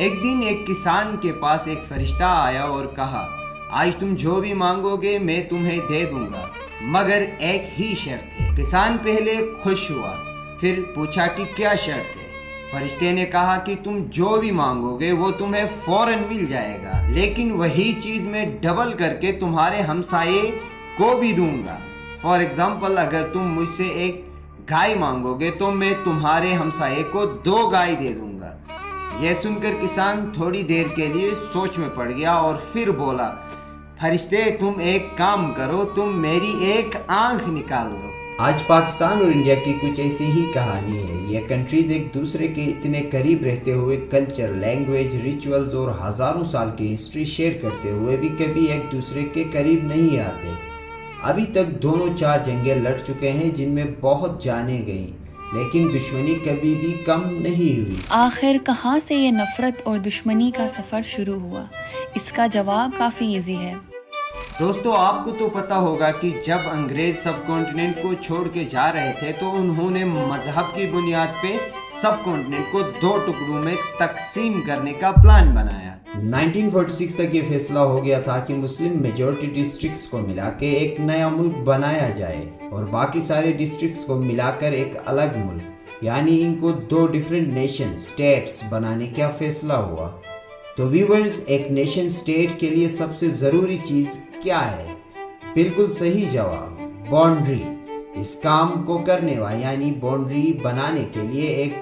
एक दिन एक किसान के पास एक फरिश्ता आया और कहा, आज तुम जो भी मांगोगे मैं तुम्हें दे दूंगा, मगर एक ही शर्त है। किसान पहले खुश हुआ, फिर पूछा कि क्या शर्त है। फरिश्ते ने कहा कि तुम जो भी मांगोगे वो तुम्हें फौरन मिल जाएगा, लेकिन वही चीज मैं डबल करके तुम्हारे हमसाये को भी दूंगा। फॉर एग्जाम्पल, अगर तुम मुझसे एक गाय मांगोगे तो मैं तुम्हारे हमसाये को 2 गाय दे दूंगा। यह सुनकर किसान थोड़ी देर के लिए सोच में पड़ गया और फिर बोला, फरिश्ते तुम एक काम करो, तुम मेरी एक आंख निकाल दो। आज पाकिस्तान और इंडिया की कुछ ऐसी ही कहानी है। ये कंट्रीज एक दूसरे के इतने करीब रहते हुए कल्चर, लैंग्वेज, रिचुअल्स और हजारों साल की हिस्ट्री शेयर करते हुए भी कभी एक दूसरे के करीब नहीं आते। अभी तक दोनों 4 जंगें लड़ चुके हैं जिनमें बहुत जाने गई, लेकिन दुश्मनी कभी भी कम नहीं हुई। आखिर कहाँ से ये नफरत और दुश्मनी का सफ़र शुरू हुआ? इसका जवाब काफ़ी इजी है। दोस्तों, आपको तो पता होगा कि जब अंग्रेज सब कॉन्टिनेंट को छोड़ के जा रहे थे तो उन्होंने मजहब की बुनियाद पे सब कॉन्टिनेंट को 2 टुकड़ों में तकसीम करने का प्लान बनाया। 1946 तक ये फैसला हो गया था कि मुस्लिम मेजॉरिटी डिस्ट्रिक्ट्स को मिला के एक नया मुल्क बनाया जाए और बाकी सारे डिस्ट्रिक्ट्स को मिलाकर एक अलग मुल्क, यानी इनको 2 डिफरेंट नेशन स्टेट्स बनाने का फैसला हुआ। तो व्यूअर्स, एक नेशन स्टेट के लिए सबसे ज़रूरी चीज़ क्या है? बिल्कुल सही जवाब, बाउंड्री। इस काम को करने वाला यानी बाउंड्री बनाने के लिए एक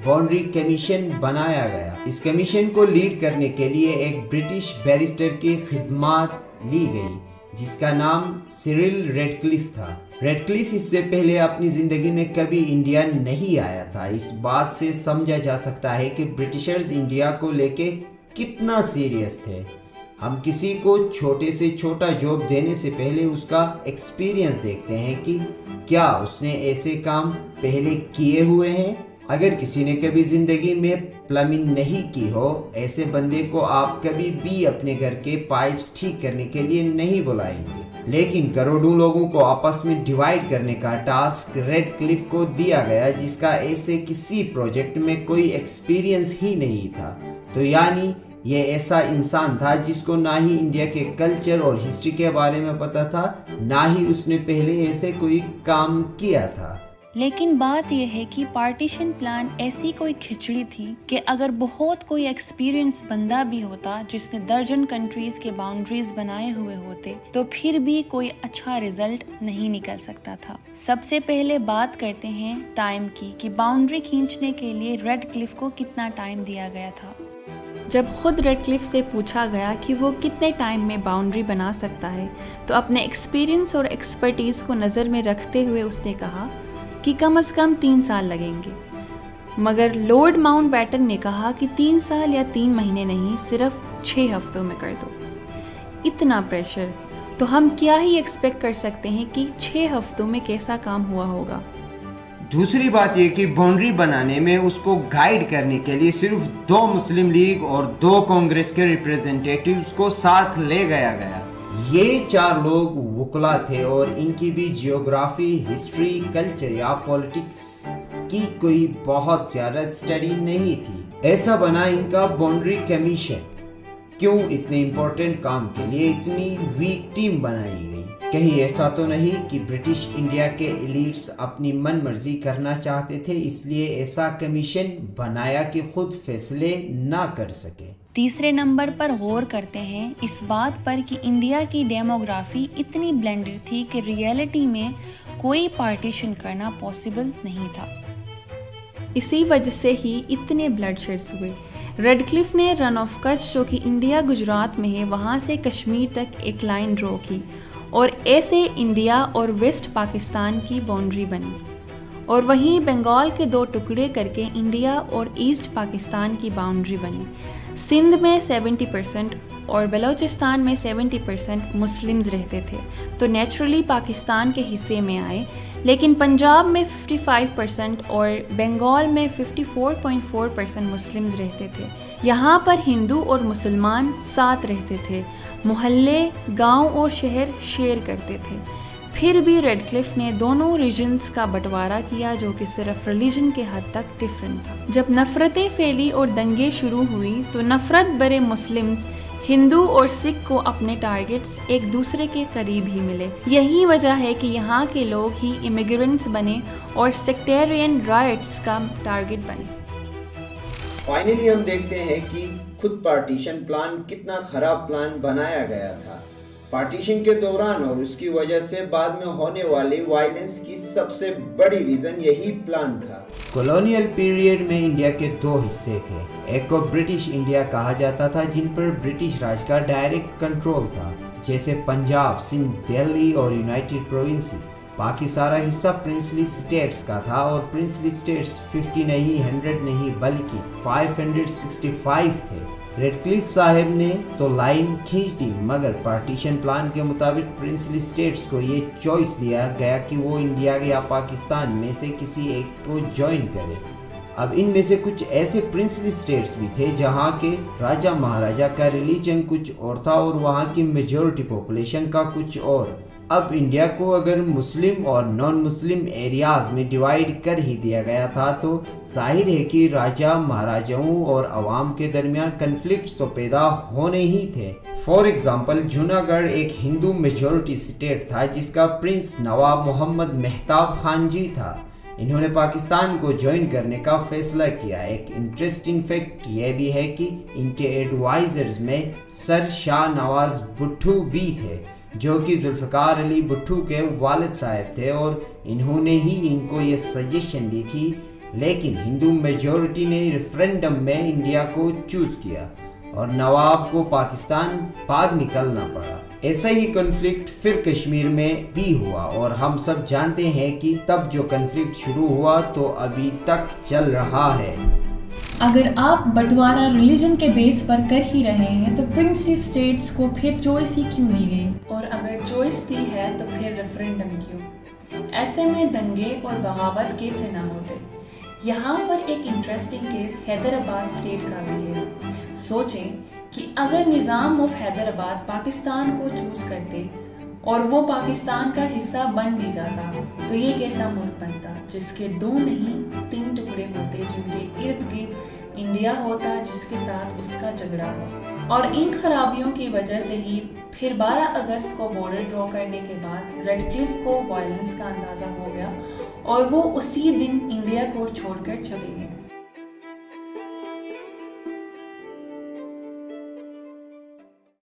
बाउंड्री कमीशन बनाया गया। इस कमीशन को लीड करने के लिए एक ब्रिटिश बैरिस्टर की खिदमत ली गई जिसका नाम सिरिल रेडक्लिफ था। रेडक्लिफ इससे पहले अपनी जिंदगी में कभी इंडिया नहीं आया था। इस बात से समझा जा सकता है कि ब्रिटिशर्स इंडिया को लेके कितना सीरियस थे। हम किसी को छोटे से छोटा जॉब देने से पहले उसका एक्सपीरियंस देखते हैं कि क्या उसने ऐसे काम पहले किए हुए हैं। अगर किसी ने कभी जिंदगी में प्लम्बिंग नहीं की हो, ऐसे बंदे को आप कभी भी अपने घर के पाइप्स ठीक करने के लिए नहीं बुलाएंगे। लेकिन करोड़ों लोगों को आपस में डिवाइड करने का टास्क रेडक्लिफ को दिया गया, जिसका ऐसे किसी प्रोजेक्ट में कोई एक्सपीरियंस ही नहीं था। तो यानी ये ऐसा इंसान था जिसको ना ही इंडिया के कल्चर और हिस्ट्री के बारे में पता था, ना ही उसने पहले ऐसे कोई काम किया था। लेकिन बात यह है कि पार्टीशन प्लान ऐसी कोई खिचड़ी थी कि अगर बहुत कोई एक्सपीरियंस बंदा भी होता जिसने दर्जन कंट्रीज के बाउंड्रीज बनाए हुए होते, तो फिर भी कोई अच्छा रिजल्ट नहीं निकल सकता था। सबसे पहले बात करते हैं टाइम की कि बाउंड्री खींचने के लिए रेडक्लिफ को कितना टाइम दिया गया था। जब खुद रेडक्लिफ से पूछा गया कि वो कितने टाइम में बाउंड्री बना सकता है, तो अपने एक्सपीरियंस और एक्सपर्टीज़ को नज़र में रखते हुए उसने कहा कि कम से कम 3 साल लगेंगे। मगर लॉर्ड माउंटबेटन ने कहा कि 3 साल या 3 महीने नहीं, सिर्फ 6 हफ्तों में कर दो। इतना प्रेशर, तो हम क्या ही एक्सपेक्ट कर सकते हैं कि 6 हफ्तों में कैसा काम हुआ होगा। दूसरी बात यह कि बाउंड्री बनाने में उसको गाइड करने के लिए सिर्फ 2 मुस्लिम लीग और 2 कांग्रेस के रिप्रेजेंटेटिव्स को साथ ले गया। ये 4 लोग वुकला थे और इनकी भी जियोग्राफी, हिस्ट्री, कल्चर या पॉलिटिक्स की कोई बहुत ज्यादा स्टडी नहीं थी। ऐसा बना इनका बाउंड्री कमीशन। क्यों इतने इम्पोर्टेंट काम के लिए इतनी वीक टीम बनाई गई? कहीं ऐसा तो नहीं कि ब्रिटिश इंडिया के एलिट्स अपनी मन मर्जी करना चाहते थे, इसलिए ऐसा कमीशन बनाया कि खुद फैसले ना कर सके। तीसरे नंबर पर गौर करते हैं इस बात पर कि इंडिया की डेमोग्राफी इतनी ब्लेंडेड थी कि रियलिटी में कोई पार्टीशन करना पॉसिबल नहीं था। इसी वजह से ही इतने ब्लडशेड्स हुए। रेडक्लिफ ने रन ऑफ कच्छ, जो कि इंडिया गुजरात में है, वहाँ से कश्मीर तक एक लाइन ड्रॉ की और ऐसे इंडिया और वेस्ट पाकिस्तान की बाउंड्री बनी। और वहीं बंगाल के 2 टुकड़े करके इंडिया और ईस्ट पाकिस्तान की बाउंड्री बनी। सिंध में 70% और बलूचिस्तान में 70% मुस्लिम्स रहते थे, तो नेचुरली पाकिस्तान के हिस्से में आए। लेकिन पंजाब में 55% और बंगाल में 54.4% मुस्लिम्स रहते थे। यहाँ पर हिंदू और मुसलमान साथ रहते थे। मोहल्ले, गांव और शहर शेयर करते थे। फिर भी रेडक्लिफ ने दोनों रीजन्स का बंटवारा किया जो कि सिर्फ रिलीजन के हद तक डिफरेंट था। जब नफरतें फैली और दंगे शुरू हुई तो नफरत भरे मुस्लिम्स हिंदू और सिख को अपने टारगेट्स एक दूसरे के करीब ही मिले। यही वजह है कि यहाँ के लोग ही इमिग्रेंट्स बने और सेक्टेरियन राइट्स का टारगेट बने। फाइनली हम देखते हैं कि खुद पार्टीशन प्लान कितना खराब प्लान बनाया गया था। पार्टीशन के दौरान और उसकी वजह से बाद में होने वाली वायलेंस की सबसे बड़ी रीजन यही प्लान था। कॉलोनियल पीरियड में इंडिया के दो हिस्से थे। एक को ब्रिटिश इंडिया कहा जाता था जिन पर ब्रिटिश राज का डायरेक्ट कंट्रोल था, जैसे पंजाब, सिंध, दिल्ली और यूनाइटेड प्रोविंसेस। बाकी सारा हिस्सा प्रिंसली स्टेट्स का था और प्रिंसली स्टेट्स 50 नहीं, 100 नहीं बल्कि 565 थे। रेडक्लिफ साहब ने तो लाइन खींच दी, मगर पार्टीशन प्लान के मुताबिक प्रिंसली स्टेट्स को ये चॉइस दिया गया कि वो इंडिया या पाकिस्तान में से किसी एक को ज्वाइन करे। अब इनमें से कुछ ऐसे प्रिंसली स्टेट्स भी थे जहाँ के राजा महाराजा का रिलीजन कुछ और था और वहाँ की मेजॉरिटी पॉपुलेशन का कुछ और। अब इंडिया को अगर मुस्लिम और नॉन मुस्लिम एरियाज में डिवाइड कर ही दिया गया था तो जाहिर है कि राजा महाराजाओं और अवाम के दरमियान कन्फ्लिक्ट्स तो पैदा होने ही थे। फॉर एग्जांपल, जूनागढ़ एक हिंदू मेजॉरिटी स्टेट था जिसका प्रिंस नवाब मोहम्मद मेहताब खान जी था। इन्होंने पाकिस्तान को ज्वाइन करने का फैसला किया। एक इंटरेस्टिंग फैक्ट यह भी है कि इनके एडवाइजर्स में सर शाह नवाज भुट्टो भी थे जो कि जुल्फ़िकार अली भुट्टो के वालिद साहब थे और इन्होंने ही इनको ये सजेशन दी थी, लेकिन हिंदू मेजॉरिटी ने रेफरेंडम में इंडिया को चूज किया और नवाब को पाकिस्तान भाग निकलना पड़ा। ऐसा ही कॉन्फ्लिक्ट फिर कश्मीर में भी हुआ और हम सब जानते हैं कि तब जो कॉन्फ्लिक्ट शुरू हुआ तो अभी तक चल रहा है। अगर आप बंटवारा रिलीजन के बेस पर कर ही रहे हैं तो प्रिंसली स्टेट्स को फिर चॉइस ही क्यों दी गई, और अगर चॉइस दी है तो फिर रेफरेंडम क्यों? ऐसे में दंगे और बगावत कैसे ना होते। यहाँ पर एक इंटरेस्टिंग केस हैदराबाद स्टेट का भी है। सोचें कि अगर निज़ाम ऑफ हैदराबाद पाकिस्तान को चूज करते और वो पाकिस्तान का हिस्सा बन भी जाता तो ये कैसा मुल्क बनता जिसके 2 नहीं 3 टुकड़े होते, जिनके इर्द गिर्द इंडिया होता जिसके साथ उसका झगड़ा हो। और इन खराबियों की वजह से ही फिर 12 अगस्त को बॉर्डर ड्रॉ करने के बाद रेडक्लिफ को वायलेंस का अंदाज़ा हो गया और वो उसी दिन इंडिया को छोड़कर चले गए।